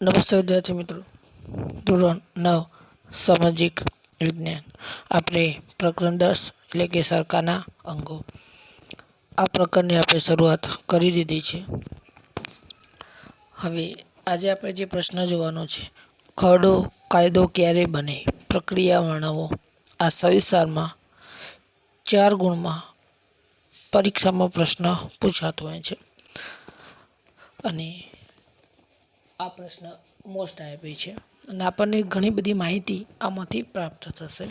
નમસ્તે વિદ્યાર્થી મિત્રો, ધોરણ 9 સામાજિક વિજ્ઞાન આપણે પ્રકરણ 10 એટલે કે સરકારના અંગો આ પ્રકરણની આપણે શરૂઆત કરી દીધી છે। હવે આજે આપણે જે પ્રશ્ન જોવાનો છે, ખરડો કાયદો ક્યારે બને, પ્રક્રિયા વર્ણવો। આ સવિસ્તારમાં 4 ગુણમાં પરીક્ષામાં પ્રશ્ન પૂછાતો હોય છે અને આ પ્રશ્ન મોસ્ટ આઈએમપી છે અને આપણને ઘણી બધી માહિતી આમાંથી પ્રાપ્ત થશે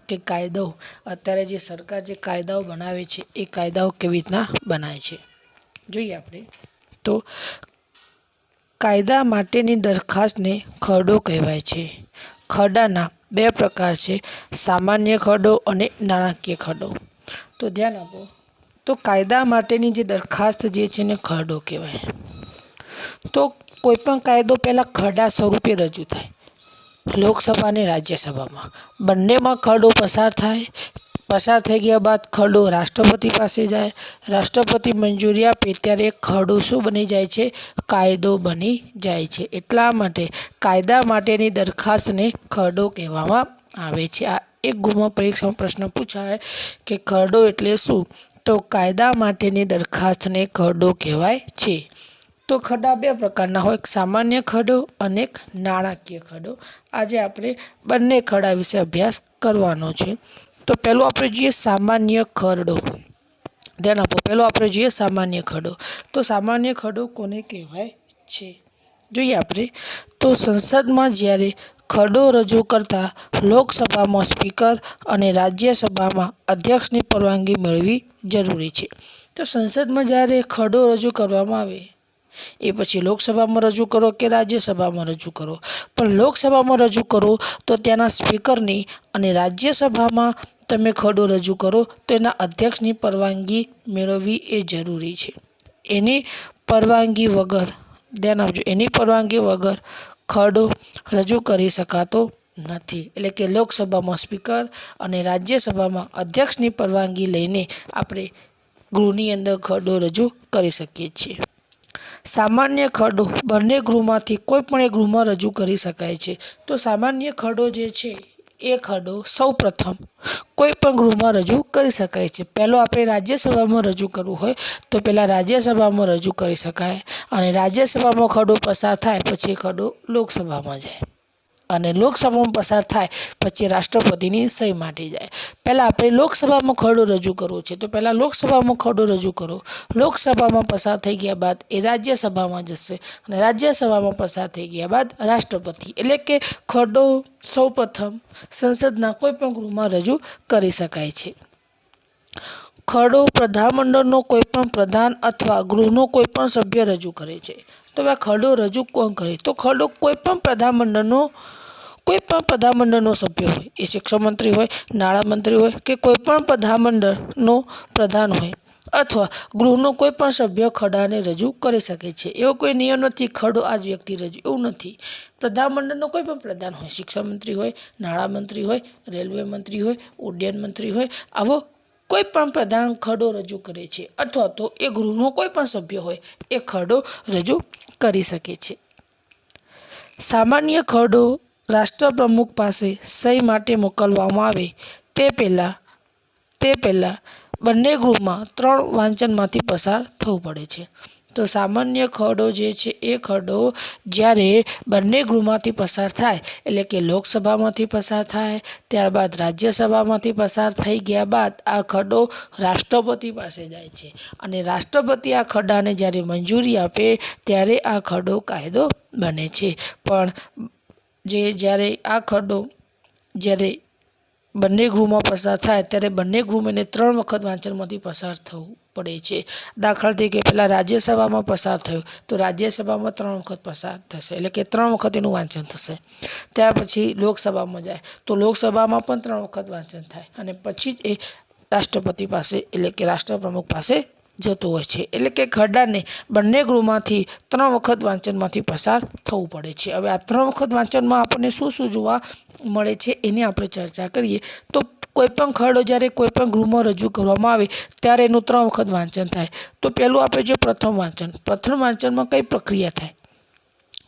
કે કાયદો અત્યારે જે સરકાર જે કાયદાઓ બનાવે છે એ કાયદાઓ કેવી રીતના બનાવે છે। જોઈએ આપણે તો કાયદા માટેની દરખાસ્તને ખરડો કહેવાય છે। ખરડાના 2 પ્રકાર છે, સામાન્ય ખરડો અને નાણાકીય ખરડો। તો ધ્યાન આપો, તો કાયદા માટેની જે દરખાસ્ત જે છે ને ખરડો કહેવાય। તો કોઈપણ કાયદો પહેલાં ખરડા સ્વરૂપે રજૂ થાય, લોકસભા અને રાજ્યસભામાં બંનેમાં ખરડો પસાર થઈ ગયા બાદ ખરડો રાષ્ટ્રપતિ પાસે જાય, રાષ્ટ્રપતિ મંજૂરી આપે ત્યારે ખરડો શું બની જાય છે, કાયદો બની જાય છે। એટલા માટે કાયદા માટેની દરખાસ્તને ખરડો કહેવામાં આવે છે। આ એક ગુણમાં પરીક્ષામાં પ્રશ્ન પૂછાય કે ખરડો એટલે શું, તો કાયદા માટેની દરખાસ્તને ખરડો કહેવાય છે। તો ખરડા 2 પ્રકારના હોય, એક સામાન્ય ખરડો અને એક નાણાકીય ખરડો। આજે આપણે બંને ખરડા વિશે અભ્યાસ કરવાનો છે। તો પહેલું આપણે જોઈએ સામાન્ય ખરડો। ધ્યાન આપો, પહેલો આપણે જોઈએ સામાન્ય ખરડો। તો સામાન્ય ખરડો કોને કહેવાય છે, જોઈએ આપણે તો સંસદમાં જ્યારે ખરડો રજૂ કરતા લોકસભામાં સ્પીકર અને રાજ્યસભામાં અધ્યક્ષની પરવાનગી મેળવવી જરૂરી છે। તો સંસદમાં જ્યારે ખરડો રજૂ કરવામાં આવે એ પછી લોકસભામાં રજૂ કરો કે રાજ્યસભામાં રજૂ કરો, પણ લોકસભામાં રજૂ કરો તો ત્યાંના સ્પીકરની અને રાજ્યસભામાં તમે ખરડો રજૂ કરો તો એના અધ્યક્ષની પરવાનગી મેળવવી એ જરૂરી છે। એની પરવાનગી વગર, ધ્યાન આપજો, એની પરવાનગી વગર ખરડો રજૂ કરી શકાતો નથી। એટલે કે લોકસભામાં સ્પીકર અને રાજ્યસભામાં અધ્યક્ષની પરવાનગી લઈને આપણે ગૃહની અંદર ખરડો રજૂ કરી શકીએ છીએ। સામાન્ય ખરડો બંને ગૃહમાંથી કોઈ પણ એક ગૃહમાં રજૂ કરી શકાય છે। તો સામાન્ય ખરડો જે છે એ ખરડો સૌપ્રથમ કોઈ પણ ગૃહમાં રજૂ કરી શકાય છે। પહેલો આપણે રાજ્યસભામાં રજૂ કરવું હોય તો પહેલાં રાજ્યસભામાં રજૂ કરી શકાય અને રાજ્યસભામાં ખરડો પસાર થાય પછી ખરડો લોકસભામાં જાય અને લોકસભામાં પસાર થાય પછી રાષ્ટ્રપતિની સહી માટે જાય। પહેલાં આપણે લોકસભામાં ખરડો રજૂ કરવો છે તો પહેલાં લોકસભામાં ખરડો રજૂ કરો, લોકસભામાં પસાર થઈ ગયા બાદ એ રાજ્યસભામાં જશે અને રાજ્યસભામાં પસાર થઈ ગયા બાદ રાષ્ટ્રપતિ, એટલે કે ખરડો સૌપ્રથમ સંસદના કોઈ પણ ગૃહમાં રજૂ કરી શકાય છે। ખરડો પ્રધાનમંડળનો કોઈ પણ પ્રધાન અથવા ગૃહનો કોઈ પણ સભ્ય રજૂ કરે છે। તો આ ખરડો રજૂ કોણ કરે, તો ખરડો કોઈ પણ પ્રધાનમંડળનો સભ્ય હોય, એ શિક્ષણ મંત્રી હોય, નાણામંત્રી હોય કે કોઈ પણ પ્રધાનમંડળનો પ્રધાન હોય અથવા ગૃહનો કોઈ પણ સભ્ય ખરડાને રજૂ કરી શકે છે। એવો કોઈ નિયમ નથી ખરડો આ જ વ્યક્તિ રજૂ, એવું નથી। પ્રધાનમંડળનો કોઈ પણ પ્રધાન હોય, શિક્ષણ મંત્રી હોય, નાણામંત્રી હોય, રેલવે મંત્રી હોય, ઉડ્ડયન મંત્રી હોય, આવો કોઈ પણ પ્રધાન ખરડો રજૂ કરે છે અથવા તો એ ગૃહનો કોઈ પણ સભ્ય હોય એ ખરડો રજૂ કરી શકે છે। સામાન્ય ખરડો રાષ્ટ્રપ્રમુખ પાસે સહી માટે મોકલવામાં આવે તે પહેલાં બંને ગૃહમાં 3 વાંચનમાંથી પસાર થવું પડે છે। તો સામાન્ય ખરડો જે છે એ ખરડો જ્યારે બંને ગૃહમાંથી પસાર થાય, એટલે કે લોકસભામાંથી પસાર થાય, ત્યારબાદ રાજ્યસભામાંથી પસાર થઈ ગયા બાદ આ ખરડો રાષ્ટ્રપતિ પાસે જાય છે અને રાષ્ટ્રપતિ આ ખરડાને જ્યારે મંજૂરી આપે ત્યારે આ ખરડો કાયદો બને છે। પણ જ્યારે આ ખરડો જ્યારે બંને ગૃહમાં પસાર થાય ત્યારે બંને ગૃહમાં એને 3 વખત વાંચનમાંથી પસાર થવું પડે છે। દાખલા તરીકે પહેલાં રાજ્યસભામાં પસાર થયો તો રાજ્યસભામાં 3 વખત પસાર થશે, એટલે કે 3 વખત એનું વાંચન થશે। ત્યાર પછી લોકસભામાં જાય તો લોકસભામાં પણ 3 વખત વાંચન થાય અને પછી જ એ રાષ્ટ્રપતિ પાસે, એટલે કે રાષ્ટ્રપ્રમુખ પાસે જતો હોય છે। એટલે કે ખરડાને બંને ગૃહમાંથી 3 વખત વાંચનમાંથી પસાર થવું પડે છે। હવે આ 3 વખત વાંચનમાં આપણને શું શું જોવા મળે છે એની આપણે ચર્ચા કરીએ। તો કોઈપણ ખરડો જ્યારે કોઈપણ ગૃહમાં રજૂ કરવામાં આવે ત્યારે એનું 3 વખત વાંચન થાય। તો પહેલું આપણે જે પ્રથમ વાંચનમાં કઈ પ્રક્રિયા થાય,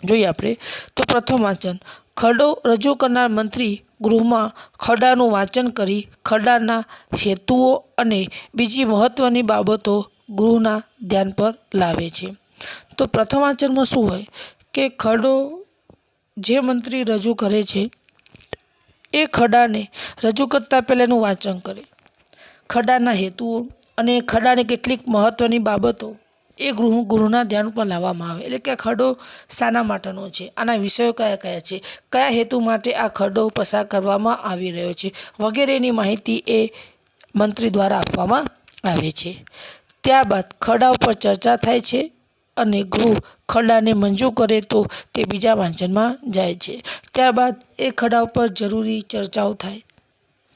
જોઈએ આપણે તો પ્રથમ વાંચન ખરડો રજૂ કરનાર મંત્રી ગૃહમાં ખરડાનું વાંચન કરી ખરડાના હેતુઓ અને બીજી મહત્ત્વની બાબતો ગૃહના ધ્યાન પર લાવે છે। તો પ્રથમ વાંચનમાં શું હોય કે ખરડો જે મંત્રી રજૂ કરે છે એ ખરડાને રજૂ કરતાં પહેલાં એનું વાંચન કરે, ખરડાના હેતુઓ અને ખરડાની કેટલીક મહત્ત્વની બાબતો એ ગૃહના ધ્યાન પર લાવવામાં આવે, એટલે કે ખરડો શાના માટેનો છે, આના વિષયો કયા કયા છે, કયા હેતુ માટે આ ખરડો પસાર કરવામાં આવી રહ્યો છે વગેરેની માહિતી એ મંત્રી દ્વારા આપવામાં આવે છે। ત્યારબાદ ખરડા ઉપર ચર્ચા થાય છે અને ગૃહ ખરડાને મંજૂર કરે તો તે બીજા વાંચનમાં જાય છે। ત્યારબાદ એ ખરડા ઉપર જરૂરી ચર્ચાઓ થાય,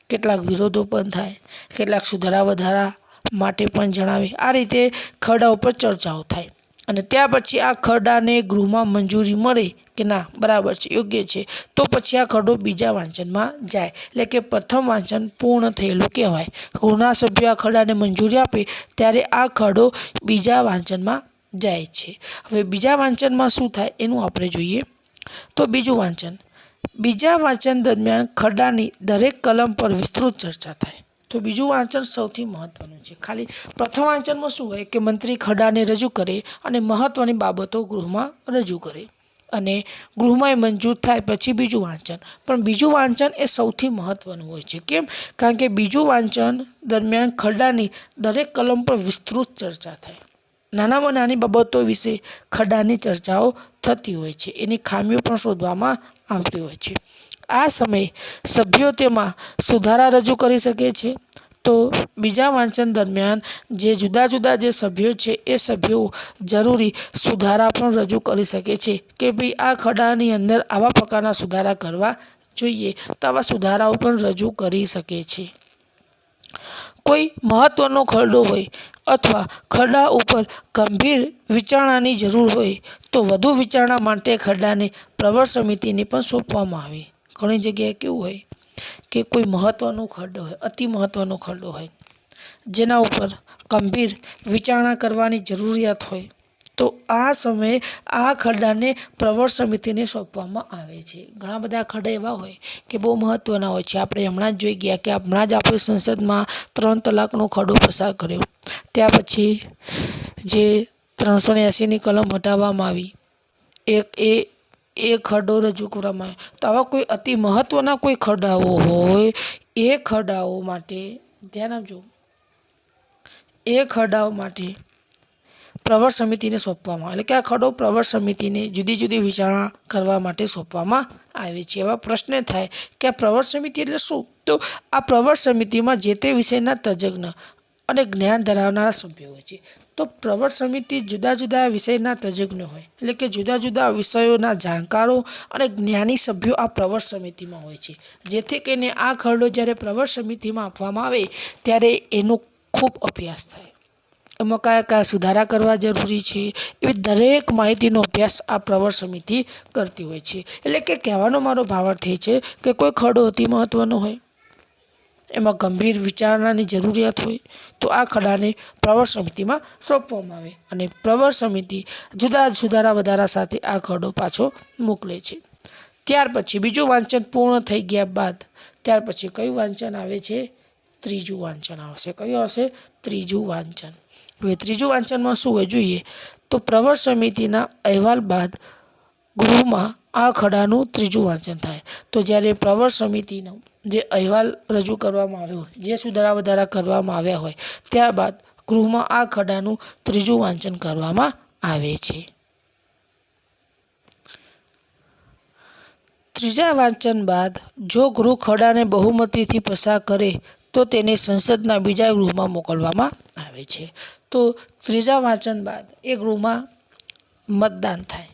કેટલાક વિરોધો પણ થાય, કેટલાક સુધારા વધારા માટે પણ જણાવે, આ રીતે ખરડા ઉપર ચર્ચાઓ થાય અને ત્યાર પછી આ ખરડાને ગૃહમાં મંજૂરી મળે કે ના બરાબર છે, યોગ્ય છે, તો પછી આ ખરડો બીજા વાંચનમાં જાય, એટલે કે પ્રથમ વાંચન પૂર્ણ થયેલું કહેવાય। ગૃહના સભ્યો આ ખરડાને મંજૂરી આપે ત્યારે આ ખરડો બીજા વાંચનમાં જાય છે। હવે બીજા વાંચનમાં શું થાય એનું આપણે જોઈએ તો બીજા વાંચન દરમિયાન ખરડાની દરેક કલમ પર વિસ્તૃત ચર્ચા થાય। તો બીજું વાંચન સૌથી મહત્ત્વનું છે। ખાલી પ્રથમ વાંચનમાં શું હોય કે મંત્રી ખરડાને રજૂ કરે અને મહત્ત્વની બાબતો ગૃહમાં રજૂ કરે અને ગૃહમાં એ મંજૂર થાય પછી બીજું વાંચન, પણ બીજું વાંચન એ સૌથી મહત્ત્વનું હોય છે। કેમ? કારણ કે બીજું વાંચન દરમિયાન ખરડાની દરેક કલમ પર વિસ્તૃત ચર્ચા થાય, નાનામાં નાની બાબતો વિશે ખરડાની ચર્ચાઓ થતી હોય છે, એની ખામીઓ પણ શોધવામાં આવતી હોય છે। આ સમયે સભ્યો તેમાં સુધારા રજૂ કરી શકે છે। તો બીજા વાંચન દરમિયાન જે જુદા જુદા જે સભ્યો છે એ સભ્યો જરૂરી સુધારા પણ રજૂ કરી શકે છે કે ભાઈ આ ખરડાની અંદર આવા પ્રકારના સુધારા કરવા જોઈએ, તો આવા સુધારાઓ પણ રજૂ કરી શકે છે। કોઈ મહત્ત્વનો ખરડો હોય અથવા ખરડા ઉપર ગંભીર વિચારણાની જરૂર હોય તો વધુ વિચારણા માટે ખરડાને પ્રવર સમિતિને પણ સોંપવામાં આવે। ઘણી જગ્યાએ કેવું હોય કે કોઈ મહત્ત્વનો ખરડો હોય, અતિ મહત્ત્વનો ખરડો હોય જેના ઉપર ગંભીર વિચારણા કરવાની જરૂરિયાત હોય તો આ સમયે આ ખરડાને પ્રવર સમિતિને સોંપવામાં આવે છે। ઘણા બધા ખરડા એવા હોય કે બહુ મહત્ત્વના હોય છે। આપણે હમણાં જ જોઈ ગયા કે હમણાં જ આપણી સંસદમાં 3 તલાકનો ખરડો પસાર કર્યો, ત્યાર પછી જે 380ની કલમ હટાવવામાં આવી, એ ખરડો રજૂ કરવામાં આવ્યો। તો આવા કોઈ અતિ મહત્ત્વના કોઈ ખરડાઓ હોય એ ખરડાઓ માટે ધ્યાન આપજો, એ ખરડાઓ માટે પ્રવર સમિતિને સોંપવામાં આવે, એટલે કે આ ખરડો પ્રવર સમિતિને જુદી જુદી વિચારણા કરવા માટે સોંપવામાં આવે છે। એવા પ્રશ્ન થાય કે આ પ્રવર સમિતિ એટલે શું? તો આ પ્રવર સમિતિમાં જે તે વિષયના તજજ્ઞ અને જ્ઞાન ધરાવનારા સભ્યો હોય છે। તો પ્રવર સમિતિ જુદા જુદા વિષયના તજજ્ઞ હોય, એટલે કે જુદા જુદા વિષયોના જાણકારો અને જ્ઞાની સભ્યો આ પ્રવર સમિતિમાં હોય છે, જેથી કરીને આ ખરડો જ્યારે પ્રવર સમિતિમાં આપવામાં આવે ત્યારે એનો ખૂબ અભ્યાસ થાય, એમાં કયા કયા સુધારા કરવા જરૂરી છે એવી દરેક માહિતીનો અભ્યાસ આ પ્રવર સમિતિ કરતી હોય છે। એટલે કે કહેવાનો મારો ભાવાર્થ એ છે કે કોઈ ખરડો અતિ મહત્ત્વનો હોય, એમાં ગંભીર વિચારણાની જરૂરિયાત હોય તો આ ખરડાને પ્રવર સમિતિમાં સોંપવામાં આવે અને પ્રવર સમિતિ જુદા સુધારા વધારા સાથે આ ખરડો પાછો મોકલે છે। ત્યાર પછી બીજું વાંચન પૂર્ણ થઈ ગયા બાદ ત્યાર પછી કયું વાંચન આવે છે? ત્રીજું વાંચન આવશે। કયું આવશે? ત્રીજું વાંચન। હવે ત્રીજું વાંચનમાં શું હોય જોઈએ તો પ્રવર સમિતિના અહેવાલ બાદ ગૃહમાં આ ખરડાનું ત્રીજું વાંચન થાય। તો જ્યારે પ્રવર સમિતિનો જે અહેવાલ રજૂ કરવામાં આવ્યો હોય, જે સુધારા વધારા કરવામાં આવ્યા હોય, ત્યારબાદ ગૃહમાં આ ખરડાનું ત્રીજું વાંચન કરવામાં આવે છે। ત્રીજા વાંચન બાદ જો ગૃહ ખરડાને બહુમતીથી પસાર કરે તો તેને સંસદના બીજા ગૃહમાં મોકલવામાં આવે છે। તો ત્રીજા વાંચન બાદ એ ગૃહમાં મતદાન થાય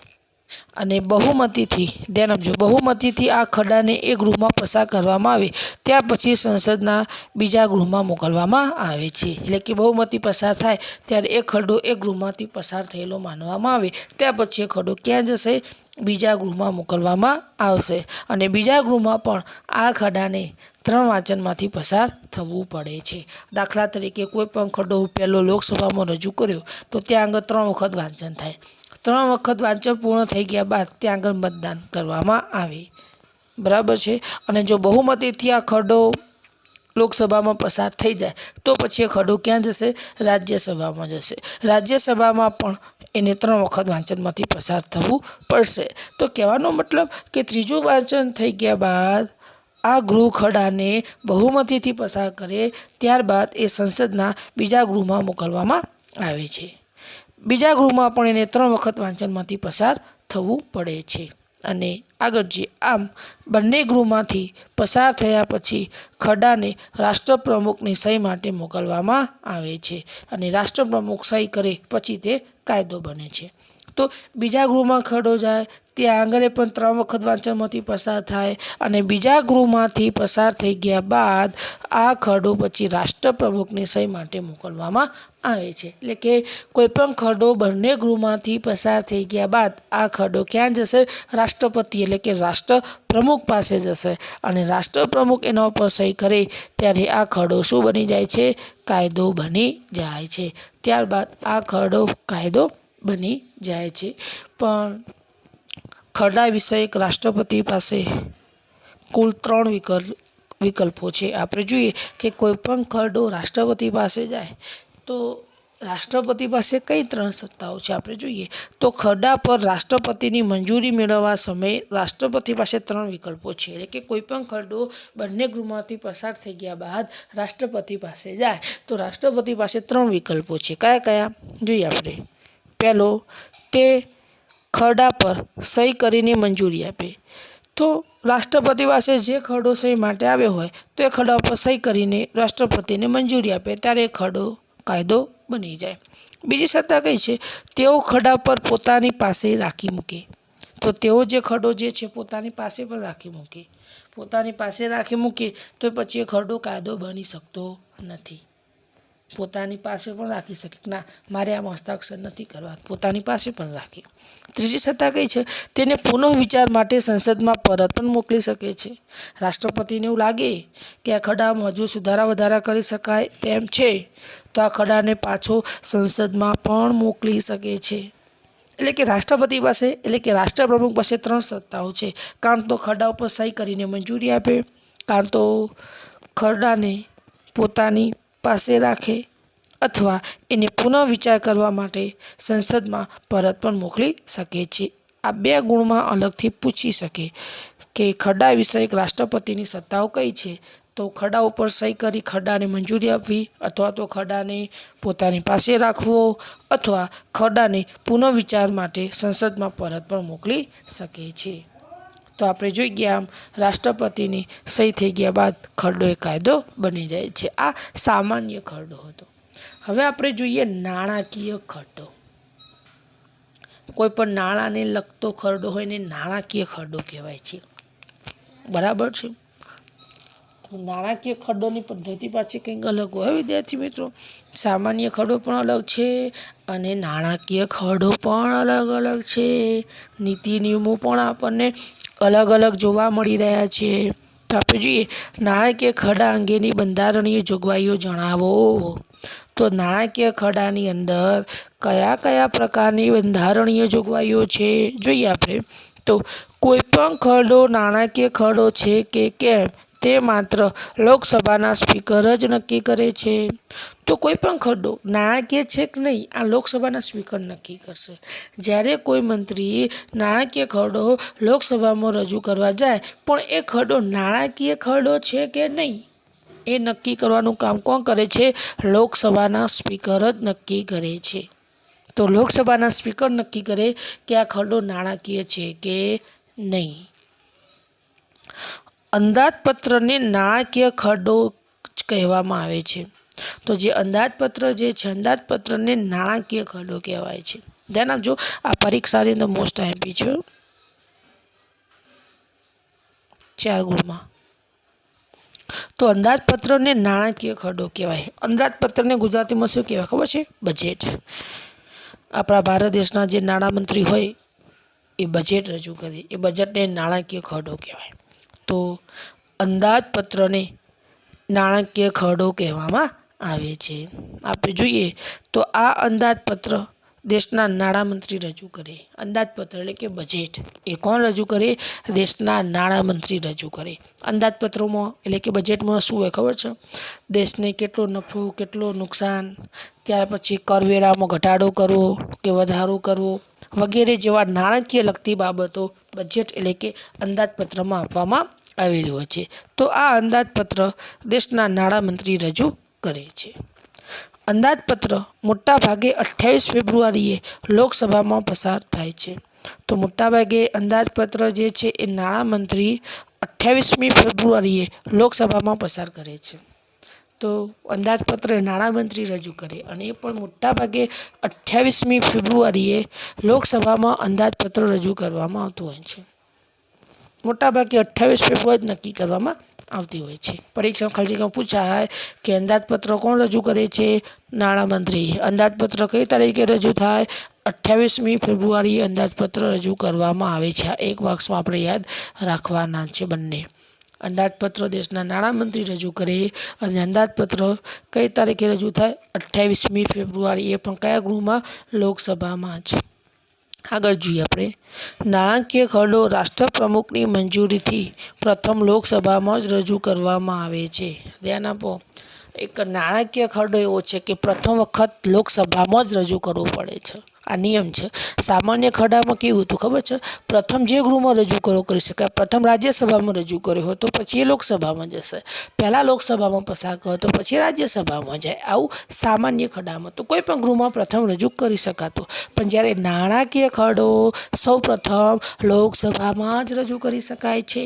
અને બહુમતીથી ધ્યાન આપજો, બહુમતીથી આ ખરડાને એ ગૃહમાં પસાર કરવામાં આવે ત્યાર પછી સંસદના બીજા ગૃહમાં મોકલવામાં આવે છે। એટલે કે બહુમતી પસાર થાય ત્યારે એ ખરડો એ ગૃહમાંથી પસાર થયેલો માનવામાં આવે, ત્યાર પછી એ ખરડો ક્યાં જશે? બીજા ગૃહમાં મોકલવામાં આવશે અને બીજા ગૃહમાં પણ આ ખરડાને 3 વાંચનમાંથી પસાર થવું પડે છે। દાખલા તરીકે કોઈ પણ ખરડો પહેલો લોકસભામાં રજૂ કર્યો તો ત્યાં આગળ 3 વખત વાંચન થાય, 3 વખત વાંચન પૂર્ણ થઈ ગયા બાદ ત્યાં આગળ મતદાન કરવામાં આવે, બરાબર છે। અને જો બહુમતીથી આ ખરડો લોકસભામાં પસાર થઈ જાય તો પછી એ ખરડો ક્યાં જશે? રાજ્યસભામાં જશે। રાજ્યસભામાં પણ એને 3 વખત વાંચનમાંથી પસાર થવું પડશે। તો કહેવાનો મતલબ કે ત્રીજું વાંચન થઈ ગયા બાદ આ ગૃહ ખરડાને બહુમતીથી પસાર કરે ત્યારબાદ એ સંસદના બીજા ગૃહમાં મોકલવામાં આવે છે। બીજા ગૃહમાં પણ એને 3 વખત વાંચનમાંથી પસાર થવું પડે છે। અને આગળ જે આમ બંને ગૃહમાંથી પસાર થયા પછી ખરડાને રાષ્ટ્રપ્રમુખની સહી માટે મોકલવામાં આવે છે અને રાષ્ટ્રપ્રમુખ સહી કરે પછી તે કાયદો બને છે। તો બીજા ગૃહમાં ખરડો જાય ત્યાં આગળ પણ 3 વખત વાંચનમાંથી પસાર થાય અને બીજા ગૃહમાંથી પસાર થઈ ગયા બાદ આ ખરડો પછી રાષ્ટ્રપ્રમુખની સહી માટે મોકલવામાં આવે છે। એટલે કે કોઈપણ ખરડો બંને ગૃહમાંથી પસાર થઈ ગયા બાદ આ ખરડો ક્યાં જશે? રાષ્ટ્રપતિ એટલે કે રાષ્ટ્રપ્રમુખ પાસે જશે અને રાષ્ટ્રપ્રમુખ એના ઉપર સહી કરે ત્યારે આ ખરડો શું બની જાય છે? કાયદો બની જાય છે। ત્યારબાદ આ ખરડો કાયદો બની જાય છે। પણ ખરડા વિષયક રાષ્ટ્રપતિ પાસે કુલ 3 વિકલ્પો છે। આપણે જોઈએ કે કોઈપણ ખરડો રાષ્ટ્રપતિ પાસે જાય તો રાષ્ટ્રપતિ પાસે કઈ 3 સત્તાઓ છે? આપણે જોઈએ તો ખરડા પર રાષ્ટ્રપતિની મંજૂરી મેળવવા સમયે રાષ્ટ્રપતિ પાસે 3 વિકલ્પો છે। એટલે કે કોઈપણ ખરડો બંને ગૃહમાંથી પસાર થઈ ગયા બાદ રાષ્ટ્રપતિ પાસે જાય તો રાષ્ટ્રપતિ પાસે 3 વિકલ્પો છે। કયા કયા જોઈએ આપણે? પહેલો, તે ખરડા પર સહી કરીને મંજૂરી આપે। તો રાષ્ટ્રપતિ પાસે જે ખરડો સહી માટે આવ્યો હોય તો એ ખરડા પર સહી કરીને રાષ્ટ્રપતિને મંજૂરી આપે ત્યારે એ ખરડો કાયદો બની જાય। બીજી સત્તા કઈ છે? તેઓ ખરડા પર પોતાની પાસે રાખી મૂકે। તો તેઓ જે ખરડો જે છે પોતાની પાસે પણ રાખી મૂકે, પોતાની પાસે રાખી મૂકે તો પછી એ ખરડો કાયદો બની શકતો નથી। પોતાની પાસે પણ રાખી શકે, ના મારે આમાં હસ્તાક્ષર નથી કરવા, પોતાની પાસે પણ રાખે। ત્રીજી સત્તા કઈ છે? તેને પુનઃ વિચાર માટે સંસદમાં પરત પણ મોકલી શકે છે। રાષ્ટ્રપતિને એવું લાગે કે આ ખરડામાં હજુ સુધારા વધારા કરી શકાય તેમ છે તો આ ખરડાને પાછો સંસદમાં પણ મોકલી શકે છે। એટલે કે રાષ્ટ્રપતિ પાસે એટલે કે રાષ્ટ્રપ્રમુખ પાસે 3 સત્તાઓ છે। કાં તો ખરડા ઉપર સહી કરીને મંજૂરી આપે, કાં તો ખરડાને પોતાની પાસે રાખે અથવા એને પુનઃ વિચાર કરવા માટે સંસદમાં પરત પણ મોકલી શકે છે। આ 2 ગુણમાં અલગથી પૂછી શકે કે ખરડા વિષયક રાષ્ટ્રપતિની સત્તાઓ કઈ છે? તો ખરડા ઉપર સહી કરી ખરડાને મંજૂરી આપવી અથવા તો ખરડાને પોતાની પાસે રાખવો અથવા ખરડાને પુનઃ વિચાર માટે સંસદમાં પરત પણ મોકલી શકે છે। તો આપણે જોઈ ગયા આમ રાષ્ટ્રપતિની સહી થઈ ગયા બાદ ખરડો એ કાયદો બની જાય છે। આ સામાન્ય ખરડો હતો। હવે આપણે જોઈએ નાણાકીય ખરડો। કોઈ પણ નાણાંને લગતો ખરડો હોય ને નાણાકીય ખરડો કહેવાય છે, બરાબર છે। નાણાકીય ખરડોની પદ્ધતિ પાછી કંઈક અલગ હોય વિદ્યાર્થી મિત્રો। સામાન્ય ખરડો પણ અલગ છે અને નાણાકીય ખરડો પણ અલગ છે। નીતિ નિયમો પણ આપણને અલગ અલગ જોવા મળી રહ્યા છે। તો આપણે જોઈએ નાણાકીય ખરડા અંગેની બંધારણીય જોગવાઈઓ જણાવો। તો નાણાકીય ખરડાની અંદર કયા કયા પ્રકારની બંધારણીય જોગવાઈઓ છે જોઈએ આપણે તો કોઈપણ ખરડો નાણાકીય ખરડો છે કે કેમ તે માત્ર લોકસભાના સ્પીકર જ નક્કી કરે છે। તો કોઈપણ ખરડો નાણાકીય છે કે નહીં આ લોકસભાના સ્પીકર નક્કી કરશે। જ્યારે કોઈ મંત્રી નાણાકીય ખરડો લોકસભામાં રજૂ કરવા જાય પણ એ ખરડો નાણાકીય ખરડો છે કે નહીં એ નક્કી કરવાનું કામ કોણ કરે છે? લોકસભાના સ્પીકર જ નક્કી કરે છે। તો લોકસભાના સ્પીકર નક્કી કરે કે આ ખરડો નાણાકીય છે કે નહીં। અંદાજપત્રને નાણાકીય ખરડો કહેવામાં આવે છે। તો જે અંદાજપત્ર જે છે અંદાજપત્રને નાણાકીય ખરડો કહેવાય છે। ધ્યાન આપજો, આ પરીક્ષાની અંદર મોસ્ટ આઈએમપી છે 4 ગુણમાં। તો અંદાજપત્રને નાણાકીય ખરડો કહેવાય। અંદાજપત્રને ગુજરાતીમાં શું કહેવાય ખબર છે? બજેટ। આપણા ભારત દેશના જે નાણામંત્રી હોય એ બજેટ રજૂ કરે એ બજેટને નાણાકીય ખરડો કહેવાય। તો અંદાજપત્રને નાણાકીય ખરડો કહેવામાં આવે છે। આપણે જોઈએ તો આ અંદાજપત્ર દેશના નાણામંત્રી રજૂ કરે. અંદાજપત્ર એટલે કે બજેટ એ કોણ રજૂ કરે? દેશના નાણામંત્રી રજૂ કરે. અંદાજપત્રોમાં એટલે કે બજેટમાં શું હોય ખબર છે? દેશને કેટલો નફો, કેટલો નુકસાન, ત્યાર પછી કરવેરામાં ઘટાડો કરવો કે વધારો કરવો વગેરે જેવા નાણાકીય લગતી બાબતો બજેટ એટલે કે અંદાજપત્રમાં આપવામાં આવેલી હોય છે. તો આ અંદાજપત્ર દેશના નાણામંત્રી રજૂ કરે છે. અંદાજપત્ર મોટાભાગે 28 ફેબ્રુઆરીએ લોકસભામાં પસાર થાય છે. તો મોટાભાગે અંદાજપત્ર જે છે એ નાણામંત્રી 28મી ફેબ્રુઆરીએ લોકસભામાં પસાર કરે છે. તો અંદાજપત્ર નાણામંત્રી રજૂ કરે અને એ પણ મોટાભાગે 28મી ફેબ્રુઆરીએ લોકસભામાં અંદાજપત્ર રજૂ કરવામાં આવતું હોય છે. મોટાભાગે 28 ફેબ્રુઆરી નક્કી કરવામાં આવતી હોય છે. પરીક્ષામાં ખાલી જગ્યામાં પૂછાય કે અંદાજપત્ર કોણ રજૂ કરે છે? નાણામંત્રી. અંદાજપત્ર કઈ તારીખે રજૂ થાય? 28મી ફેબ્રુઆરીએ અંદાજપત્ર રજૂ કરવામાં આવે છે. આ એક બોક્સમાં આપણે યાદ રાખવાના છે બંને. અંદાજપત્ર દેશના નાણામંત્રી રજૂ કરે અને અંદાજપત્ર કઈ તારીખે રજૂ થાય? 28મી ફેબ્રુઆરી. એ પણ કયા ગૃહમાં? લોકસભામાં જ. આગળ જોઈએ આપણે. નાણાકીય ખરડો રાષ્ટ્રપ્રમુખની મંજૂરીથી પ્રથમ લોકસભામાં જ રજૂ કરવામાં આવે છે. ધ્યાન આપો. એક નાણાકીય ખરડો એવો છે કે પ્રથમ વખત લોકસભામાં જ રજૂ કરવો પડે છે. આ નિયમ છે. સામાન્ય ખરડામાં કેવું હતું ખબર છે? પ્રથમ જે ગૃહમાં રજૂ કરી શકાય. પ્રથમ રાજ્યસભામાં રજૂ કર્યો હોય તો પછી એ લોકસભામાં જશે. પહેલાં લોકસભામાં પસાર કરો તો પછી રાજ્યસભામાં જાય. આવું સામાન્ય ખરડામાં તો કોઈ પણ ગૃહમાં પ્રથમ રજૂ કરી શકાતું. પણ જ્યારે નાણાકીય ખરડો સૌ પ્રથમ લોકસભામાં જ રજૂ કરી શકાય છે.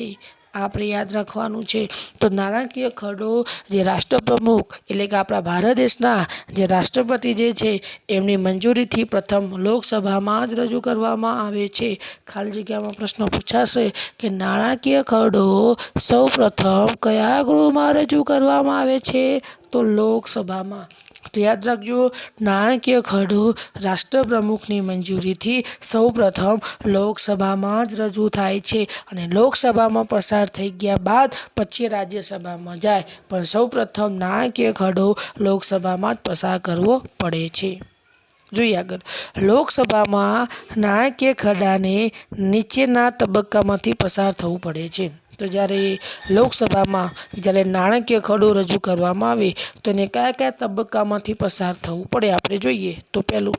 આપણે યાદ રાખવાનું છે. તો નાણાકીય ખરડો જે રાષ્ટ્રપ્રમુખ એટલે કે આપણા ભારત દેશના જે રાષ્ટ્રપતિ જે છે એમની મંજૂરીથી પ્રથમ લોકસભામાં જ રજૂ કરવામાં આવે છે. ખાલી જગ્યામાં પ્રશ્ન પૂછાશે કે નાણાકીય ખરડો સૌ પ્રથમ કયા ગૃહમાં રજૂ કરવામાં આવે છે? તો લોકસભામાં. તો યાદ રાખજો, નાણાકીય ખરડો રાષ્ટ્રપ્રમુખની મંજૂરીથી સૌ પ્રથમ લોકસભામાં જ રજૂ થાય છે અને લોકસભામાં પસાર થઈ ગયા બાદ પછી રાજ્યસભામાં જાય. પણ સૌ પ્રથમ નાણાકીય ખરડો લોકસભામાં જ પસાર કરવો પડે છે. જોઈએ આગળ. લોકસભામાં નાણાકીય ખરડાને નીચેના તબક્કામાંથી પસાર થવું પડે છે. તો જ્યારે લોકસભામાં જ્યારે નાણાકીય ખરડો રજૂ કરવામાં આવે તો એને કયા કયા તબક્કામાંથી પસાર થવું પડે આપણે જોઈએ. તો પહેલું,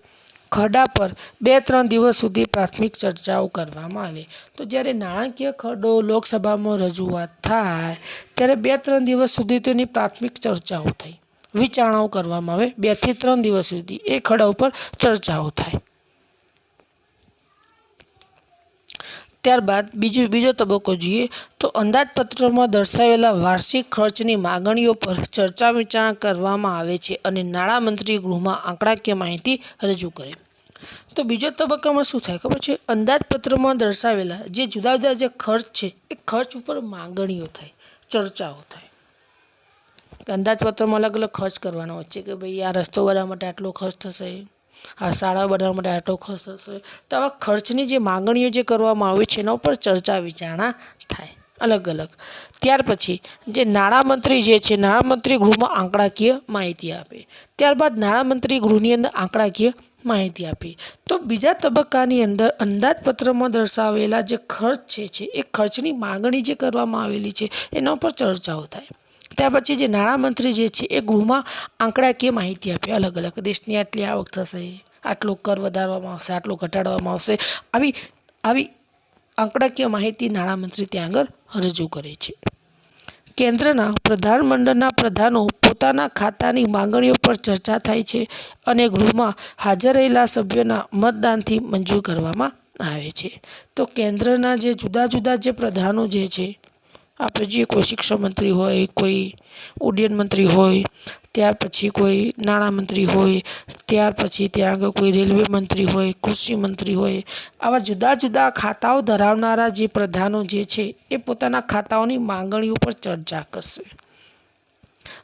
ખરડા પર 2-3 દિવસ સુધી પ્રાથમિક ચર્ચાઓ કરવામાં આવે. તો જ્યારે નાણાકીય ખરડો લોકસભામાં રજૂઆત થાય ત્યારે 2-3 દિવસ સુધી તેની પ્રાથમિક ચર્ચાઓ થઈ, વિચારણાઓ કરવામાં આવે. 2 થી 3 દિવસ સુધી એ ખરડા ઉપર ચર્ચાઓ થાય. ત્યારબાદ બીજો તબક્કો જોઈએ તો અંદાજપત્રમાં દર્શાવેલા વાર્ષિક ખર્ચની માગણીઓ પર ચર્ચા વિચારણા કરવામાં આવે છે અને નાણામંત્રી ગૃહમાં આંકડાકીય માહિતી રજૂ કરે. તો બીજો તબક્કામાં શું થાય ખબર છે? અંદાજપત્રમાં દર્શાવેલા જે જુદા જુદા જે ખર્ચ છે એ ખર્ચ ઉપર માગણીઓ થાય, ચર્ચાઓ થાય. અંદાજપત્રમાં અલગ અલગ ખર્ચ કરવાનો હોય છે કે ભાઈ આ રસ્તો બનાવવા માટે આટલો ખર્ચ થશે, આ શાળા બનાવવા માટે આટલો ખર્ચ થશે. તો આવા ખર્ચની જે માગણીઓ જે કરવામાં આવે છે એના ઉપર ચર્ચા વિચારણા થાય અલગ અલગ. ત્યાર પછી જે નાણામંત્રી જે છે નાણામંત્રી ગૃહમાં આંકડાકીય માહિતી આપે. ત્યારબાદ નાણામંત્રી ગૃહની અંદર આંકડાકીય માહિતી આપી. તો બીજા તબક્કાની અંદર અંદાજપત્રમાં દર્શાવેલા જે ખર્ચ છે એ ખર્ચની માગણી જે કરવામાં આવેલી છે એના ઉપર ચર્ચાઓ થાય. ત્યાર પછી જે નાણામંત્રી જે છે એ ગૃહમાં આંકડાકીય માહિતી આપે અલગ અલગ. દેશની આટલી આવક થશે, આટલો કર વધારવામાં આવશે, આટલો ઘટાડવામાં આવશે. આવી આંકડાકીય માહિતી નાણામંત્રી ત્યાં આગળ રજૂ કરે છે. કેન્દ્રના પ્રધાનમંડળના પ્રધાનો પોતાના ખાતાની માંગણીઓ પર ચર્ચા થાય છે અને ગૃહમાં હાજર રહેલા સભ્યોના મતદાનથી મંજૂર કરવામાં આવે છે. તો કેન્દ્રના જે જુદા જુદા જે પ્રધાનો જે છે, આપણે જે કોઈ શિક્ષણ મંત્રી હોય, કોઈ ઉડ્ડયન મંત્રી હોય, ત્યાર પછી કોઈ નાણામંત્રી હોય, ત્યાર પછી ત્યાં આગળ કોઈ રેલવે મંત્રી હોય, કૃષિ મંત્રી હોય, આવા જુદા જુદા ખાતાઓ ધરાવનારા જે પ્રધાનો જે છે એ પોતાના ખાતાઓની માંગણીઓ પર ચર્ચા કરશે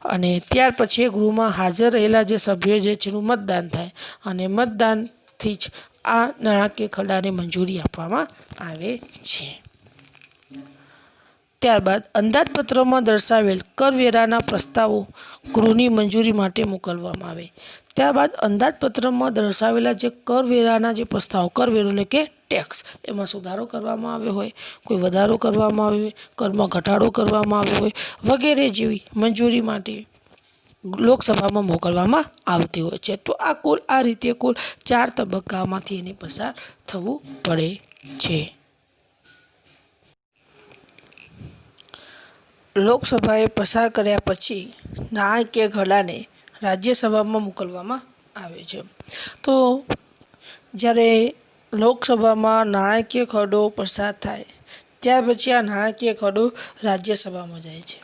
અને ત્યાર પછી એ ગૃહમાં હાજર રહેલા જે સભ્યો જે છે એનું મતદાન થાય અને મતદાનથી જ આ નાણાકીય ખરડાને મંજૂરી આપવામાં આવે છે. ત્યારબાદ અંદાજપત્રમાં દર્શાવેલ કરવેરાના પ્રસ્તાવો ગૃહની મંજૂરી માટે મોકલવામાં આવે. ત્યારબાદ અંદાજપત્રમાં દર્શાવેલા જે કરવેરાના જે પ્રસ્તાવો, કરવેરો એટલે કે ટેક્સ, એમાં સુધારો કરવામાં આવ્યો હોય, કોઈ વધારો કરવામાં આવ્યો હોય, કરમાં ઘટાડો કરવામાં આવ્યો હોય વગેરે જેવી મંજૂરી માટે લોકસભામાં મોકલવામાં આવતી હોય છે. તો આ રીતે કુલ 4 તબક્કામાંથી એને પસાર થવું પડે છે. લોકસભાએ પસાર કર્યા પછી નાણાકીય ખરડાને રાજ્યસભામાં મોકલવામાં આવે છે. તો જ્યારે લોકસભામાં નાણાકીય ખરડો પસાર થાય ત્યાર પછી આ નાણાકીય ખરડો રાજ્યસભામાં જાય છે.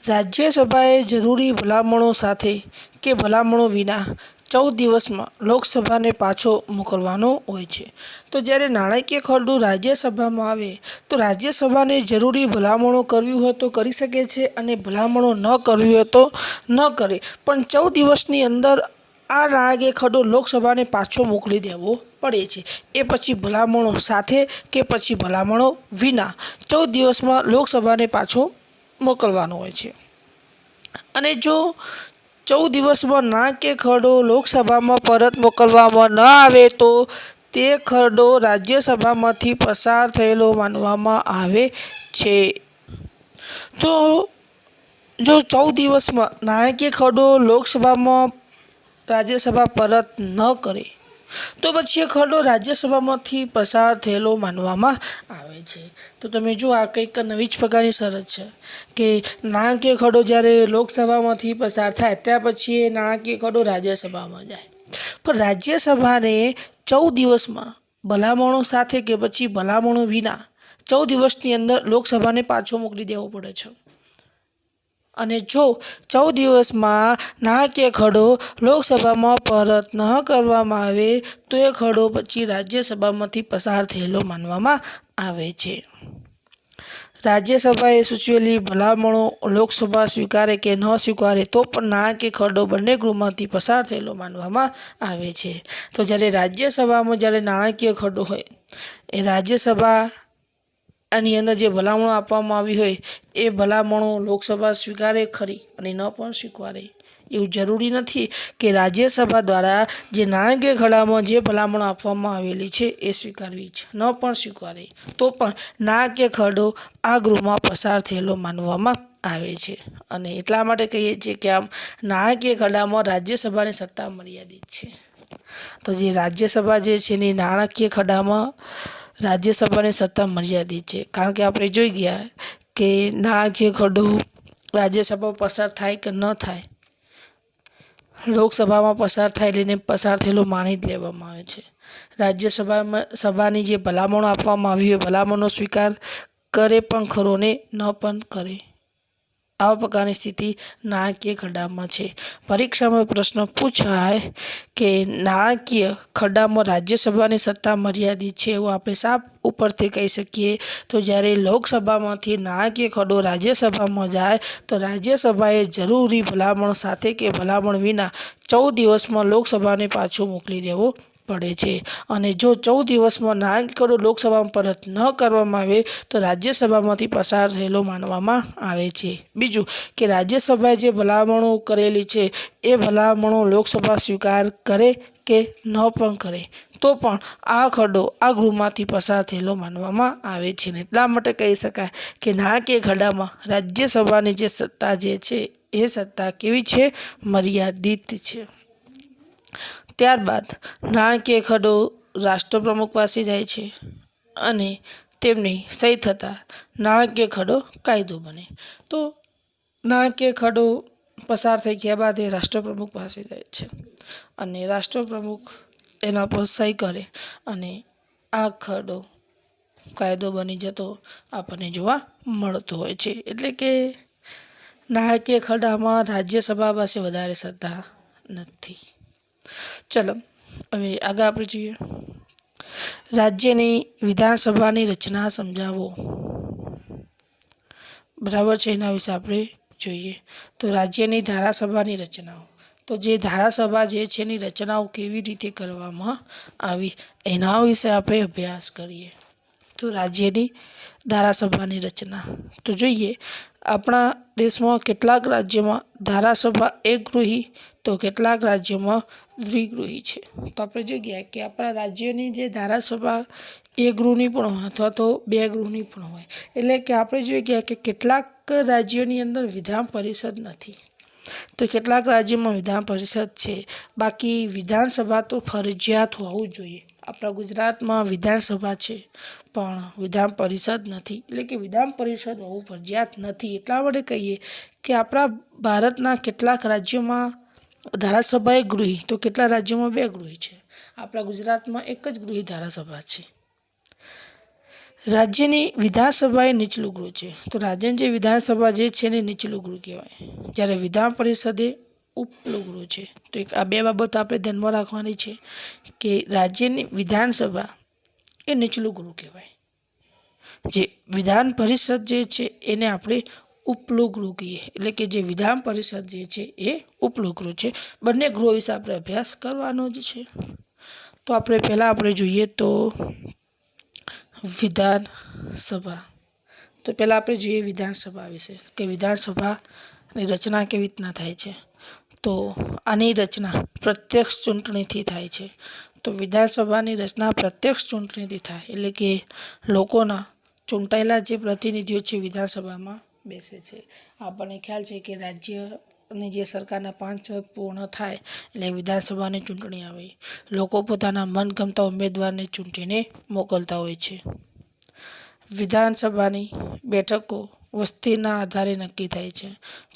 રાજ્યસભાએ જરૂરી ભલામણો સાથે કે ભલામણો વિના 14 દિવસમાં લોકસભાને પાછો મોકલવાનો હોય છે. તો જ્યારે નાણાકીય ખરડો રાજ્યસભામાં આવે તો રાજ્યસભાને જરૂરી ભલામણો કરવી હોય તો કરી શકે છે અને ભલામણો ન કરવી હોય તો ન કરે, પણ 14 દિવસની અંદર આ નાણાકીય ખરડો લોકસભાને પાછો મોકલી દેવો પડે છે. એ પછી ભલામણો સાથે કે પછી ભલામણો વિના 14 દિવસમાં લોકસભાને પાછો મોકલવાનો હોય છે. અને જો 14 દિવસમાં નાણાકીય ખરડો લોકસભામાં પરત મોકલવામાં ન આવે તો તે ખરડો રાજ્યસભામાંથી પસાર થયેલો માનવામાં આવે છે. તો જો 14 દિવસમાં નાણાકીય ખરડો લોકસભામાં રાજ્યસભા પરત ન કરે તો પછી એ ખરડો રાજ્યસભામાંથી પસાર થયેલો માનવામાં આવે છે. તો તમે જો આ કંઈક નવી જ પ્રકારની શરત છે કે નાણાકીય ખરડો જ્યારે લોકસભામાંથી પસાર થાય ત્યાર પછી એ નાણાકીય ખરડો રાજ્યસભામાં જાય, પણ રાજ્યસભાને 14 દિવસમાં ભલામણો સાથે કે પછી ભલામણો વિના 14 દિવસની અંદર લોકસભાને પાછો મોકલી દેવો પડે છે. અને જો 14 દિવસમાં નાણાકીય ખરડો લોકસભામાં પરત ન કરવામાં આવે તો એ ખરડો પછી રાજ્યસભામાંથી પસાર થયેલો માનવામાં આવે છે. રાજ્યસભાએ સૂચવેલી ભલામણો લોકસભા સ્વીકારે કે ન સ્વીકારે તો પણ નાણાકીય ખરડો બંને ગૃહમાંથી પસાર થયેલો માનવામાં આવે છે. તો જ્યારે રાજ્યસભામાં જ્યારે નાણાકીય ખરડો હોય એ રાજ્યસભા આની અંદર જે ભલામણો આપવામાં આવી હોય એ ભલામણો લોકસભા સ્વીકારે ખરી અને ન પણ સ્વીકારે. એવું જરૂરી નથી કે રાજ્યસભા દ્વારા જે નાણાકીય ખરડામાં જે ભલામણો આપવામાં આવેલી છે એ સ્વીકારવી છે, ન પણ સ્વીકારે તો પણ નાણાકીય ખરડો આ ગૃહમાં પસાર થયેલો માનવામાં આવે છે. અને એટલા માટે કહીએ છીએ કે આમ નાણાકીય ખરડામાં રાજ્યસભાની સત્તા મર્યાદિત છે. તો જે રાજ્યસભા જે છે એની નાણાકીય ખરડામાં રાજ્યસભાની સત્તા મર્યાદિત છે, કારણ કે આપણે જોઈ ગયા કે નાણાકીય ખરડો રાજ્યસભામાં પસાર થાય કે ન થાય, લોકસભામાં પસાર થાય લઈને પસાર થયેલો માની જ લેવામાં આવે છે. રાજ્યસભાની જે ભલામણો આપવામાં આવી હોય ભલામણો સ્વીકાર કરે પણ ખરો ને ન પણ કરે. આવા પ્રકારની સ્થિતિ નાણાકીય ખરડામાં છે. પરીક્ષામાં પ્રશ્ન પૂછાય કે નાણાકીય ખરડામાં રાજ્યસભાની સત્તા મર્યાદિત છે એવું આપણે સાફ ઉપરથી કહી શકીએ. તો જ્યારે લોકસભામાંથી નાણાકીય ખરડો રાજ્યસભામાં જાય તો રાજ્યસભાએ જરૂરી ભલામણ સાથે કે ભલામણ વિના 14 દિવસમાં લોકસભાને પાછો મોકલી દેવો પડે છે. અને જો 14 દિવસમાં નાણાકીય ખરડો લોકસભામાં પરત ન કરવામાં આવે તો રાજ્યસભામાંથી પસાર થયેલો માનવામાં આવે છે. બીજું કે રાજ્યસભાએ જે ભલામણો કરેલી છે એ ભલામણો લોકસભા સ્વીકાર કરે કે ન પણ કરે તો પણ આ ખરડો આ ગૃહમાંથી પસાર થયેલો માનવામાં આવે છે. એટલા માટે કહી શકાય કે નાણાકીય ખરડામાં રાજ્યસભાની જે સત્તા જે છે એ સત્તા કેવી છે? મર્યાદિત છે. ત્યારબાદ નાણાકીય ખરડો રાષ્ટ્રપ્રમુખ પાસે જાય છે અને તેમની સહી થતાં નાણાકીય ખરડો કાયદો બને. તો નાણાકીય ખરડો પસાર થઈ ગયા બાદ એ રાષ્ટ્રપ્રમુખ પાસે જાય છે અને રાષ્ટ્રપ્રમુખ એના પર સહી કરે અને આ ખરડો કાયદો બની જતો આપણને જોવા મળતો હોય છે. એટલે કે નાણાકીય ખરડામાં રાજ્યસભા પાસે વધારે સત્તા નથી. ચલો હવે આગળ આપણે જોઈએ. રાજ્યની વિધાનસભાની રચના સમજાવો. બરાબર છે, એના વિશે આપણે જોઈએ. તો રાજ્યની ધારાસભાની રચનાઓ, તો જે ધારાસભા જે છે એની રચનાઓ કેવી રીતે કરવામાં આવી એના વિશે આપણે અભ્યાસ કરીએ. તો રાજ્યની ધારાસભાની રચના. તો જોઈએ આપણા દેશમાં કેટલાક રાજ્યોમાં ધારાસભા એકગૃહી તો કેટલાક રાજ્યોમાં દ્વિગૃહી છે. તો આપણે જોઈએ કે આપણા રાજ્યની જે ધારાસભા એક ગૃહની પણ હોય અથવા તો બે ગૃહની પણ હોય. એટલે કે આપણે જોઈએ કે કેટલાક રાજ્યોની અંદર વિધાન પરિષદ નથી, તો કેટલાક રાજ્યોમાં વિધાન પરિષદ છે. બાકી વિધાનસભા તો ફરજિયાત હોવું જોઈએ. આપણા ગુજરાતમાં વિધાનસભા છે પણ વિધાન પરિષદ નથી, એટલે કે વિધાન પરિષદ હોવું ફરજિયાત નથી. એટલા માટે કહીએ કે આપણા ભારતના કેટલાક રાજ્યોમાં ધારાસભા એક ગૃહી તો કેટલાક રાજ્યોમાં બે ગૃહી છે. આપણા ગુજરાતમાં એક જ ગૃહી ધારાસભા છે. રાજ્યની વિધાનસભા એ નીચલું ગૃહ છે. તો રાજ્યની જે વિધાનસભા જે છે એને નીચલું ગૃહ કહેવાય, જ્યારે વિધાન પરિષદ એ ઉપલું ગૃહ છે. તો આ બે બાબતો આપણે ધ્યાનમાં રાખવાની છે કે રાજ્યની વિધાનસભા એ નીચલું ગૃહ કહેવાય, જે વિધાન પરિષદ જે છે એને આપણે ઉપલું ગૃહ કહીએ. એટલે કે જે વિધાન પરિષદ જે છે એ ઉપલું ગૃહ છે. બંને ગૃહો વિશે આપણે અભ્યાસ કરવાનો જ છે. તો આપણે જોઈએ તો વિધાનસભા. તો પહેલાં આપણે જોઈએ વિધાનસભા વિશે કે વિધાનસભાની રચના કેવી રીતના થાય છે. તો આની રચના પ્રત્યક્ષ ચૂંટણીથી થાય છે. તો વિધાનસભાની રચના પ્રત્યક્ષ ચૂંટણીથી થાય, એટલે કે લોકોના ચૂંટાયેલા જે પ્રતિનિધિઓ છે વિધાનસભામાં બેસે છે. આપણને ખ્યાલ છે કે રાજ્યની જે સરકારના 5 વર્ષ પૂર્ણ થાય એટલે વિધાનસભાની ચૂંટણી આવે. લોકો પોતાના મનગમતા ઉમેદવારને ચૂંટીને મોકલતા હોય છે. વિધાનસભાની બેઠકો વસ્તીના આધારે નક્કી થાય છે.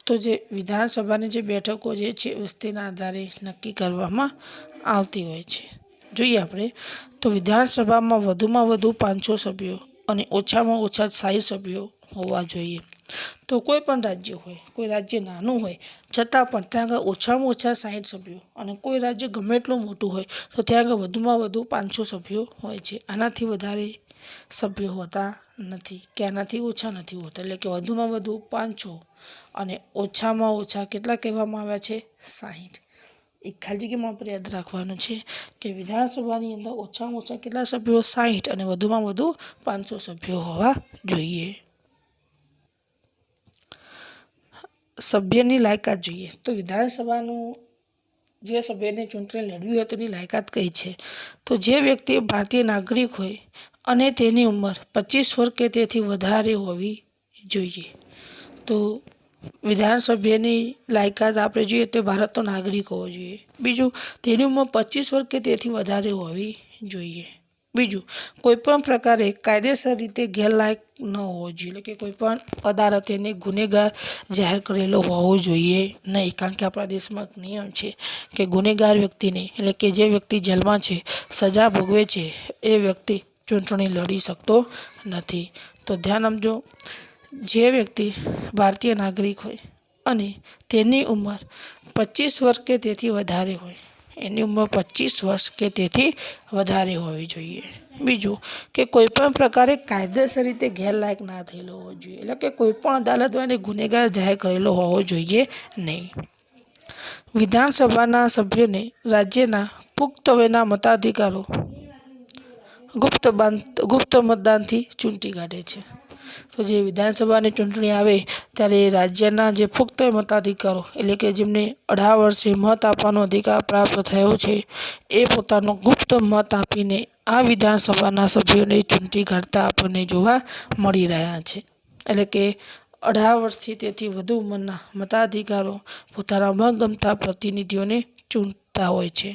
તો જે વિધાનસભાની જે બેઠકો જે છે વસ્તીના આધારે નક્કી કરવામાં આવતી હોય છે. જોઈએ આપણે તો વિધાનસભામાં વધુમાં વધુ 500 સભ્યો અને ઓછામાં ઓછા 60 સભ્યો હોવા જોઈએ. તો કોઈ પણ રાજ્ય હોય, કોઈ રાજ્ય નાનું હોય છતાં પણ ત્યાં આગળ ઓછામાં ઓછા 60 સભ્યો, અને કોઈ રાજ્ય ગમે એટલું મોટું હોય તો ત્યાં આગળ વધુમાં વધુ 500 સભ્યો હોય છે. આનાથી વધારે સભ્યો હોતા નથી કે આનાથી ઓછા નથી હોતા. એટલે કે વધુમાં વધુ 500 અને ઓછામાં ઓછા કેટલા કહેવામાં આવ્યા છે? 60. એક ખાલી જગ્યામાં આપણે યાદ રાખવાનું છે કે વિધાનસભાની અંદર ઓછામાં ઓછા કેટલા સભ્યો? 60 અને વધુમાં વધુ 500 સભ્યો હોવા જોઈએ. સભ્યની લાયકાત જોઈએ તો વિધાનસભાનું જે સભ્યને ચૂંટણી લડવી હોય તેની લાયકાત કઈ છે? તો જે વ્યક્તિ ભારતીય નાગરિક હોય અને તેની ઉંમર 25 વર્ષ કે તેથી વધારે હોવી જોઈએ. તો વિધાનસભાની લાયકાત આપણે જોઈએ તો ભારતનો નાગરિક હોવો જોઈએ. બીજું, તેની ઉંમર 25 વર્ષ કે તેથી વધારે હોવી જોઈએ. બીજું, કોઈપણ પ્રકારે કાયદેસર રીતે ગેરલાયક ન હોવો જોઈએ, એટલે કે કોઈપણ અદાલતે એને ગુનેગાર જાહેર કરેલો હોવો જોઈએ નહીં. કારણ કે આપણા દેશમાં એક નિયમ છે કે ગુનેગાર વ્યક્તિને, એટલે કે જે વ્યક્તિ જેલમાં છે, સજા ભોગવે છે, એ વ્યક્તિ ચૂંટણી લડી શકતો નથી. તો ધ્યાન આપજો, જે વ્યક્તિ ભારતીય નાગરિક હોય અને તેની ઉંમર 25 વર્ષ કે તેથી વધારે હોય, એની ઉંમર 25 વર્ષ કે તેથી વધારે હોવી જોઈએ. બીજું કે કોઈપણ પ્રકારે કાયદેસર રીતે ગેરલાયક ના થયેલો હોવો જોઈએ, એટલે કે કોઈપણ અદાલતમાં એને ગુનેગાર જાહેર કરેલો હોવો જોઈએ નહીં. વિધાનસભાના સભ્યોને રાજ્યના પુખ્ત વયના મતાધિકારો ગુપ્ત મતદાનથી ચૂંટી કાઢે છે. તો જે વિધાનસભાની ચૂંટણી આવે ત્યારે રાજ્યના જે પુખ્ત મતાધિકારો, એટલે કે જેમને 18 વર્ષે મત આપવાનો અધિકાર પ્રાપ્ત થયો છે, એ પોતાનો ગુપ્ત મત આપીને આ વિધાનસભાના સભ્યોને ચૂંટી કાઢતા આપણને જોવા મળી રહ્યા છે. એટલે કે 18 વર્ષથી તેથી વધુ ઉંમરના મતાધિકારો પોતાના મનગમતા પ્રતિનિધિઓને ચૂંટતા હોય છે.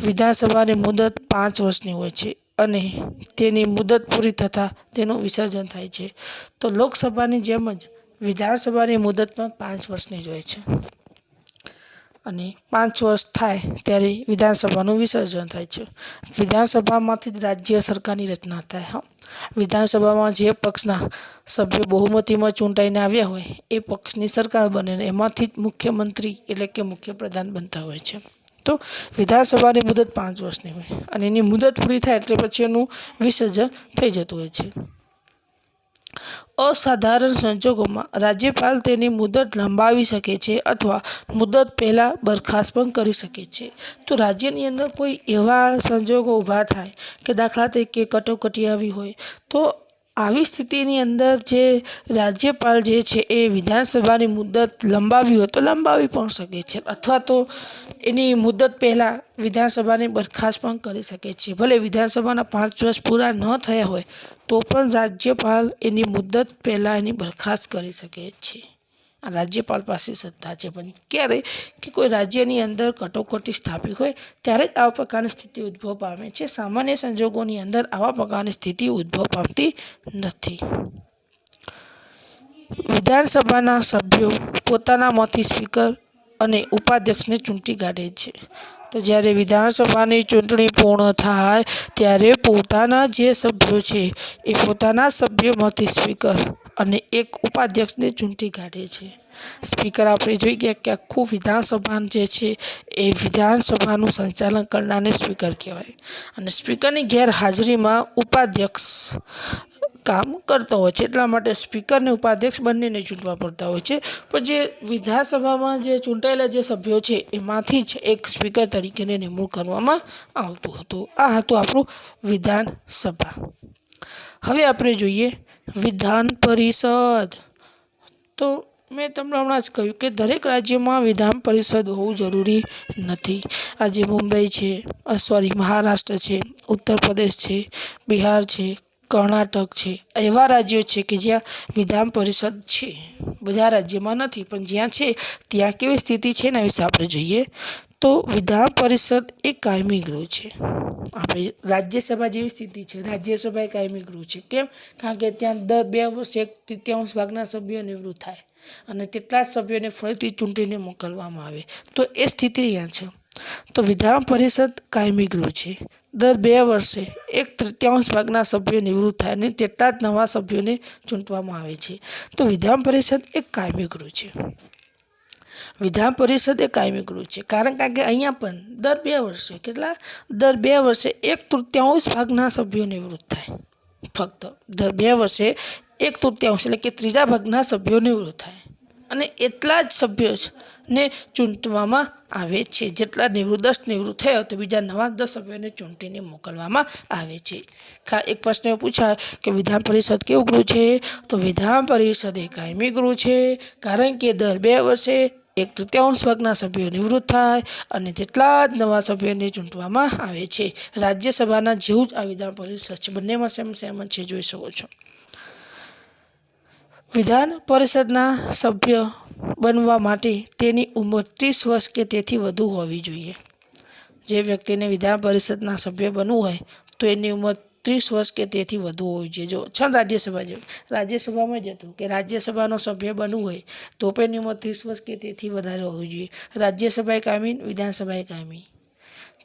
વિધાનસભાની મુદત 5 વર્ષની હોય છે અને તેની મુદત પૂરી થતાં તેનું વિસર્જન થાય છે. તો લોકસભાની જેમ જ વિધાનસભાની મુદત પણ 5 વર્ષની જ હોય છે અને 5 વર્ષ થાય ત્યારે વિધાનસભાનું વિસર્જન થાય છે. વિધાનસભામાંથી જ રાજ્ય સરકારની રચના થાય. વિધાનસભામાં જે પક્ષના સભ્યો બહુમતીમાં ચૂંટાઈને આવ્યા હોય એ પક્ષની સરકાર બને ને એમાંથી જ મુખ્યમંત્રી, એટલે કે મુખ્યપ્રધાન બનતા હોય છે. તો વિધાનસભાની મુદત 5 વર્ષની હોય અને એની મુદત પૂરી થાય એટલે પછી એનું વિસર્જન થઈ જતું હોય છે. અસાધારણ સંજોગોમાં રાજ્યપાલ તેની મુદત લંબાવી શકે છે અથવા મુદત પહેલાં બરખાસ્ત પણ કરી શકે છે। તો રાજ્યની અંદર કોઈ એવા સંજોગો ઊભા થાય કે દાખલા તરીકે કટોકટી આવી હોય તો આવી સ્થિતિની અંદર જે રાજ્યપાલ જે છે એ વિધાનસભાની મુદત લંબાવી હોય તો લંબાવી પણ શકે છે અથવા તો એની મુદત પહેલાં વિધાનસભાની બરખાસ્ત પણ કરી શકે છે। ભલે વિધાનસભાના 5 વર્ષ પૂરા ન થયા હોય તો પણ રાજ્યપાલ એની મુદત પહેલાં એની બરખાસ્ત કરી શકે છે। આ રાજ્યપાલ પાસે સત્તા છે, પણ ક્યારે કે કોઈ રાજ્યની અંદર કટોકટી સ્થાપી હોય ત્યારે જ આવા પ્રકારની સ્થિતિ ઉદ્ભવ પામે છે। સામાન્ય સંજોગોની અંદર આવા પ્રકારની સ્થિતિ ઉદ્ભવ પામતી નથી। વિધાનસભાના સભ્યો પોતાનામાંથી સ્પીકર અને ઉપાધ્યક્ષને ચૂંટી કાઢે છે। તો જ્યારે વિધાનસભાની ચૂંટણી પૂર્ણ થાય ત્યારે પોતાના જે સભ્યો છે એ પોતાના સભ્યોમાંથી સ્પીકર અને એક ઉપાધ્યક્ષને ચૂંટી કાઢે છે। સ્પીકર આપણે જોઈ ગયા કે આખું વિધાનસભા જે છે એ વિધાનસભાનું સંચાલન કરનારને સ્પીકર કહેવાય અને સ્પીકરની ગેરહાજરીમાં ઉપાધ્યક્ષ કામ કરતો હોય છે। એટલા માટે સ્પીકર અને ઉપાધ્યક્ષ બંનેને ચૂંટવા પડતા હોય છે, પણ જે વિધાનસભામાં જે ચૂંટાયેલા જે સભ્યો છે એમાંથી જ એક સ્પીકર તરીકેની નિમણૂક કરવામાં આવતું હતું। આ હતું આપણું વિધાનસભા। હવે આપણે જોઈએ વિધાન પરિષદ। તો મેં તમને હમણાં જ કહ્યું કે દરેક રાજ્યમાં વિધાન પરિષદ હોવું જરૂરી નથી। આજે મુંબઈ છે, મહારાષ્ટ્ર છે, ઉત્તર પ્રદેશ છે, બિહાર છે, કર્ણાટક છે, એવા રાજ્યો છે કે જ્યાં વિધાન પરિષદ છે। બધા રાજ્યમાં નથી, પણ જ્યાં છે ત્યાં કેવી સ્થિતિ છે એના વિશે આપણે જોઈએ તો વિધાન પરિષદ એ કાયમી ગૃહ છે। આપણે રાજ્યસભા જેવી સ્થિતિ છે। રાજ્યસભા એ કાયમી ગૃહ છે। કેમ? કારણ કે ત્યાં દર 2 વર્ષે 1/3 ભાગના સભ્યો નિવૃત્ત થાય અને તેટલા જ સભ્યોને ફરીથી ચૂંટીને મોકલવામાં આવે, તો એ સ્થિતિ અહીંયા છે। તો વિધાન પરિષદ કાયમી ગૃહ છે। દર 2 વર્ષે 1/3 ભાગના સભ્યો નિવૃત્ત થાય અને તેટલા જ નવા સભ્યોને ચૂંટવામાં આવે છે। તો વિધાન પરિષદ એક કાયમી ગૃહ છે। વિધાન પરિષદ એ કાયમી ગૃહ છે કારણ કે અહીંયા પણ દર 2 વર્ષે દર 2 વર્ષે 1/3 ભાગના સભ્યો નિવૃત્ત થાય। ફક્ત દર 2 વર્ષે 1/3 એટલે કે ત્રીજા ભાગના સભ્યો નિવૃત્ત થાય અને એટલા જ સભ્યોને ચૂંટવામાં આવે છે। જેટલા 10 નિવૃત્ત થયા તો બીજા નવા 10 સભ્યોને ચૂંટીને મોકલવામાં આવે છે। એક પ્રશ્ન પૂછાય કે વિધાન પરિષદ કેવું ગૃહ છે? તો વિધાન પરિષદ એ કાયમી ગૃહ છે કારણ કે દર 2 વર્ષે 1/3 ભાગના સભ્યો નિવૃત્ત થાય અને જેટલા જ નવા સભ્યોને ચૂંટવામાં આવે છે। રાજ્યસભાના જેવું જ આ વિધાન પરિષદ છે, બંનેમાં સેમ જ છે, જોઈ શકો છો। વિધાન પરિષદના સભ્ય બનવા માટે તેની ઉંમર 30 વર્ષ કે તેથી વધુ હોવી જોઈએ। જે વ્યક્તિને વિધાન પરિષદના સભ્ય બનવું હોય તો એની ઉંમર 30 વર્ષ કે તેથી વધુ હોવી જોઈએ। જો છે રાજ્યસભા જેવું, રાજ્યસભામાં જ હતું કે રાજ્યસભાનો સભ્ય બનવું હોય તો પણ એની ઉંમર 30 વર્ષ કે તેથી વધારે હોવી જોઈએ। રાજ્યસભા કાયમી, વિધાનસભા કાયમી।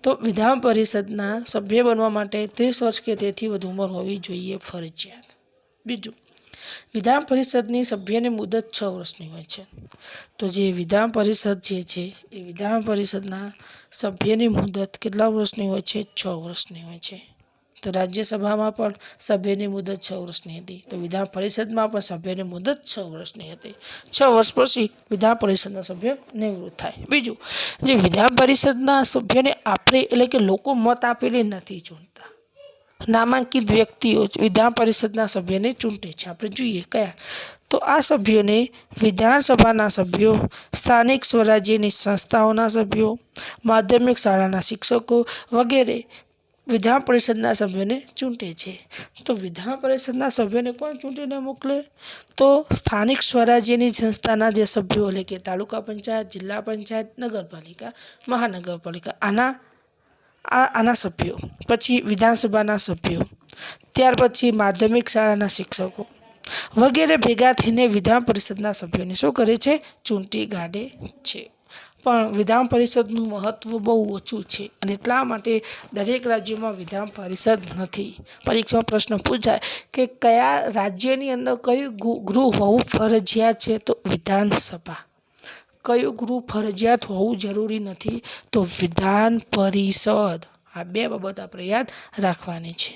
તો વિધાન પરિષદના સભ્ય બનવા માટે 30 વર્ષ કે તેથી વધુ ઉંમર હોવી જોઈએ ફરજિયાત। બીજું, વિધાન પરિષદની સભ્યની મુદત 6 વર્ષની હોય છે। તો જે વિધાન પરિષદ જે છે એ વિધાન પરિષદના સભ્યની મુદત કેટલા વર્ષની હોય છે? 6 વર્ષની હોય છે। તો રાજ્યસભામાં પણ સભ્યની મુદત 6 વર્ષની હતી, તો વિધાન પરિષદમાં પણ સભ્યની મુદત 6 વર્ષની હતી। 6 વર્ષ પછી વિધાન પરિષદના સભ્ય નિવૃત્ત થાય। બીજું, જે વિધાન પરિષદના સભ્યને આપણે એટલે કે લોકો મત આપીને નથી ચૂંટતા, નામાંકિત વ્યક્તિઓ જ વિધાન પરિષદના સભ્યને ચૂંટે છે। આપણે જોઈએ કયા, તો આ સભ્યોને વિધાનસભાના સભ્યો, સ્થાનિક સ્વરાજ્યની સંસ્થાઓના સભ્યો, માધ્યમિક શાળાના શિક્ષકો વગેરે વિધાન પરિષદના સભ્યોને ચૂંટે છે। તો વિધાન પરિષદના સભ્યોને કોણ ચૂંટીને મોકલે? તો સ્થાનિક સ્વરાજ્યની સંસ્થાના જે સભ્યો એટલે કે તાલુકા પંચાયત, જિલ્લા પંચાયત, નગરપાલિકા, મહાનગરપાલિકા, આના સભ્યો, પછી વિધાનસભાના સભ્યો, ત્યાર પછી માધ્યમિક શાળાના શિક્ષકો વગેરે ભેગા થઈને વિધાન પરિષદના સભ્યોને શું કરે છે? ચૂંટી કાઢે છે। પણ વિધાન પરિષદનું મહત્વ બહુ ઓછું છે અને એટલા માટે દરેક રાજ્યોમાં વિધાન પરિષદ નથી। પરીક્ષામાં પ્રશ્ન પૂછાય કે કયા રાજ્યની અંદર કયું ગૃહ હોવું ફરજિયાત છે? તો વિધાનસભા। કયું ગૃહ ફરજિયાત હોવું જરૂરી નથી? તો વિધાન પરિષદ। આ 2 બાબત આપણે યાદ રાખવાની છે।